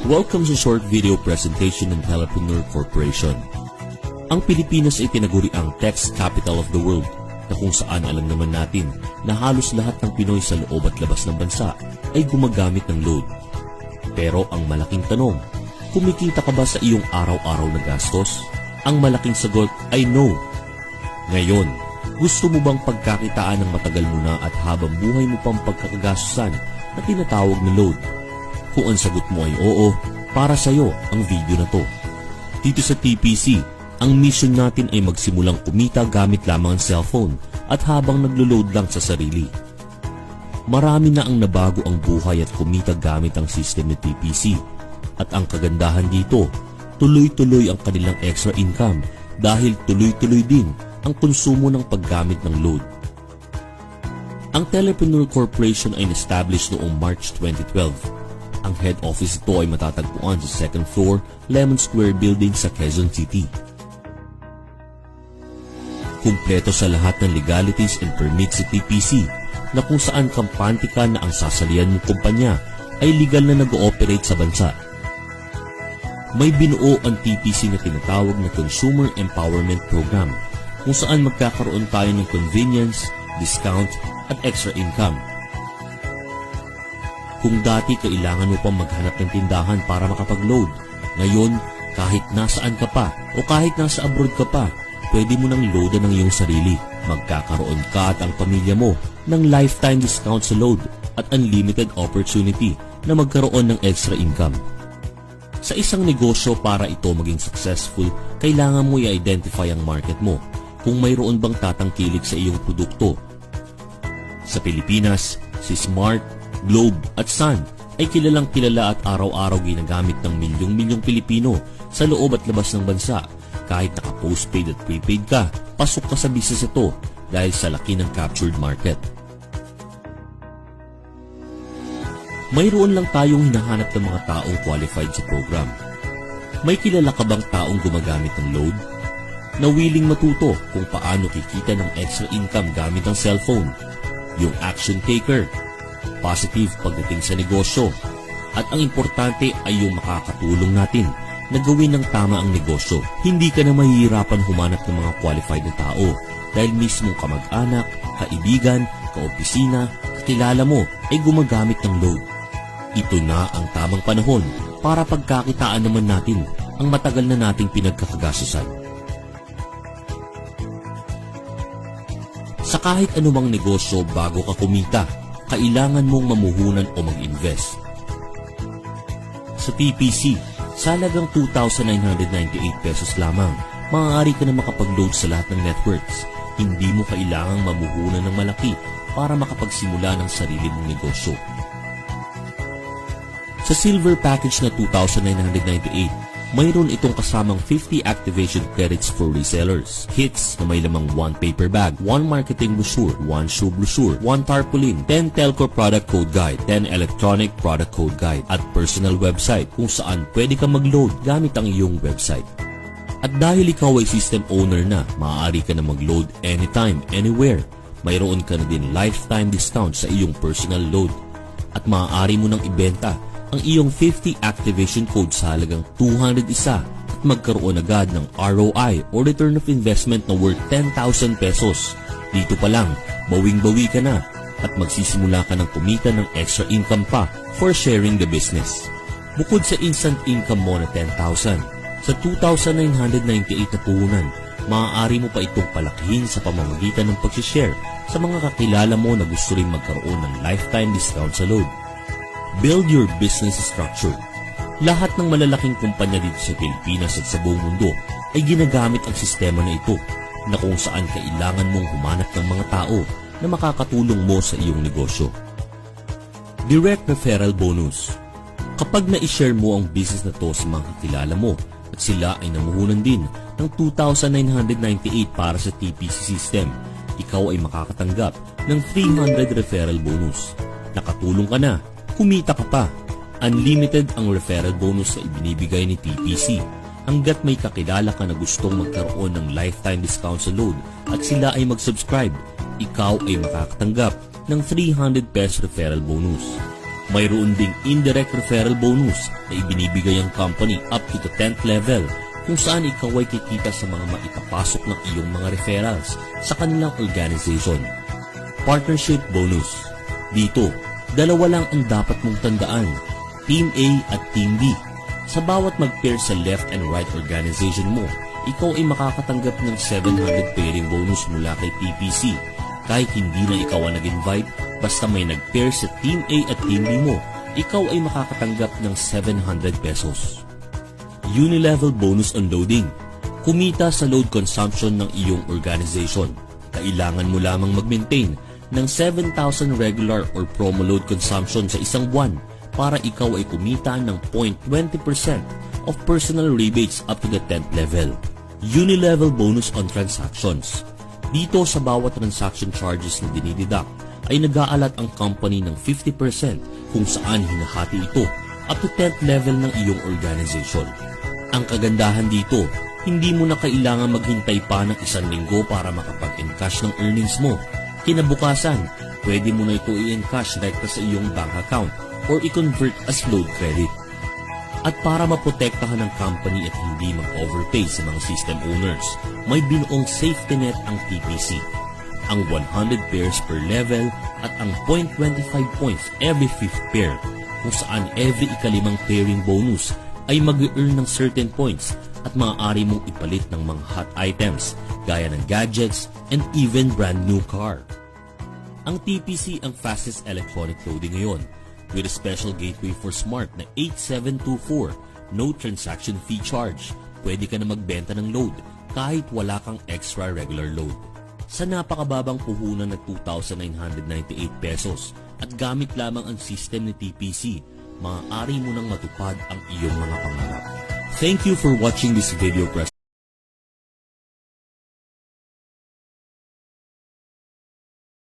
Welcome sa short video presentation ng Telepreneur Corporation. Ang Pilipinas ay tinaguri ang Tax Capital of the World, na kung saan alam naman natin na halos lahat ng Pinoy sa loob at labas ng bansa ay gumagamit ng load. Pero ang malaking tanong, kumikita ka ba sa iyong araw-araw na gastos? Ang malaking sagot ay no. Ngayon, gusto mo bang pagkakitaan ng matagal mo na at habang buhay mo pang pagkakagastusan na tinatawag na load? Kung ang sagot mo ay oo, para sa iyo ang video na to. Dito sa TPC, ang mission natin ay magsimulang kumita gamit lamang ang cellphone at habang naglo-load lang sa sarili. Marami na ang nabago ang buhay at kumita gamit ang system ni TPC. At ang kagandahan dito, tuloy-tuloy ang kanilang extra income dahil tuloy-tuloy din ang konsumo ng paggamit ng load. Ang Telepreneur Corporation ay established noong March 2012. Ang head office ito ay matatagpuan sa 2nd floor, Lemon Square Building sa Quezon City. Kumpleto sa lahat ng legalities and permits sa TPC na kung saan kampante ka na ang sasalihan mong kumpanya ay legal na nag-ooperate sa bansa. May binuo ang TPC na tinatawag na Consumer Empowerment Program kung saan magkakaroon tayo ng convenience, discount at extra income. Kung dati kailangan mo pang maghanap ng tindahan para makapag-load, ngayon kahit nasaan ka pa o kahit nasa abroad ka pa, pwede mo nang loadan ng iyong sarili. Magkakaroon ka at ang pamilya mo ng lifetime discount sa load at unlimited opportunity na magkaroon ng extra income. Sa isang negosyo para ito maging successful, kailangan mo i-identify ang market mo kung mayroon bang tatangkilik sa iyong produkto. Sa Pilipinas, si Smart, Globe at Sun ay kilalang kilala at araw-araw ginagamit ng milyong-milyong Pilipino sa loob at labas ng bansa. Kahit naka-postpaid at prepaid ka, pasok ka sa business ito dahil sa laki ng captured market. Mayroon lang tayong hinahanap ng mga taong qualified sa program. May kilala ka bang taong gumagamit ng load? Na willing matuto kung paano kikita ng extra income gamit ang cellphone? Yung action taker, positive pagdating sa negosyo, at ang importante ay yung makakatulong natin na gawin ng tama ang negosyo. Hindi ka na mahihirapan humanap ng mga qualified na tao dahil mismo kamag-anak, kaibigan, kaopisina, kakilala mo ay gumagamit ng load. Ito na ang tamang panahon para pagkakitaan naman natin ang matagal na nating pinagkakagastusan. Sa kahit anumang negosyo bago ka kumita, kailangan mong mamuhunan o mag-invest. Sa TPC, sa halagang 2,998 pesos lamang, maaari ka na makapag-load sa lahat ng networks. Hindi mo kailangang mamuhunan ng malaki para makapagsimula ng sarili mong negosyo. Sa Silver Package na 2,998, mayroon itong kasamang 50 activation credits for resellers, kits na may lamang 1 paper bag, 1 marketing brochure, 1 shoe brochure, 1 tarpaulin, 10 telco product code guide, 10 electronic product code guide, at personal website kung saan pwede ka mag-load gamit ang iyong website. At dahil ikaw ay system owner na, maaari ka na mag-load anytime, anywhere. Mayroon ka na din lifetime discount sa iyong personal load. At maaari mo nang ibenta ang iyong 50 activation code sa halagang 201 at magkaroon agad ng ROI o return of investment na worth 10,000 pesos. Dito pa lang, bawing-bawi ka na at magsisimula ka ng kumita ng extra income pa for sharing the business. Bukod sa instant income mo na 10,000, sa 2,998 na puhunan, maaari mo pa itong palakihin sa pamamagitan ng pag-share sa mga kakilala mo na gusto rin magkaroon ng lifetime discount sa load. Build your business structure. Lahat ng malalaking kumpanya dito sa Pilipinas at sa buong mundo ay ginagamit ang sistema na ito na kung saan kailangan mong humanap ng mga tao na makakatulong mo sa iyong negosyo. Direct Referral Bonus. Kapag na-share mo ang business na to sa mga kakilala mo at sila ay namuhunan din ng 2,998 para sa TPC system, ikaw ay makakatanggap ng 300 referral bonus. Nakatulong ka na, kumita ka pa. Unlimited ang referral bonus na ibinibigay ni TPC hanggat may kakilala ka na gustong magkaroon ng lifetime discount sa load at sila ay mag-subscribe. Ikaw ay makakatanggap ng 300 pesos referral bonus. Mayroon ding indirect referral bonus na ibinibigay ang company up to the 10th level kung saan ikaw ay kikita sa mga maipapasok ng iyong mga referrals sa kanilang organization. Partnership bonus. Dito, dalawa lang ang dapat mong tandaan, Team A at Team B. Sa bawat mag-pair sa left and right organization mo, ikaw ay makakatanggap ng 700 pairing bonus mula kay TPC. Kahit hindi na ikaw ang nag-invite, basta may nag-pair sa Team A at Team B mo, ikaw ay makakatanggap ng 700 pesos. Unilevel bonus on loading. Kumita sa load consumption ng iyong organization. Kailangan mo lamang mag-maintain ng 7,000 regular or promo load consumption sa isang buwan para ikaw ay kumita ng 0.20% of personal rebates up to the 10th level. Unilevel bonus on transactions. Dito sa bawat transaction charges na dinideduct ay nag-aalat ang company ng 50% kung saan hinahati ito up to 10th level ng iyong organization. Ang kagandahan dito, hindi mo na kailangan maghintay pa ng 1 linggo para makapag-encash ng earnings mo. Kinabukasan, pwede mo na ito i-encash direkta sa iyong bank account or i-convert as load credit. At para maprotektahan ng company at hindi mag-overpay sa mga system owners, may binuong safety net ang TPC. Ang 100 pairs per level at ang 0.25 points every 5th pair, kung saan every ika-5 pairing bonus ay mag-earn ng certain points at maaari mong ipalit ng mga hot items gaya ng gadgets and even brand new car. Ang TPC ang fastest electronic loading ngayon with a special gateway for smart na 8724, no transaction fee charge. Pwede ka na magbenta ng load kahit wala kang extra regular load. Sa napakababang puhunan na 2,998 pesos at gamit lamang ang system ni TPC, maaari mo nang matupad ang iyong mga pangarap. Thank you for watching this video.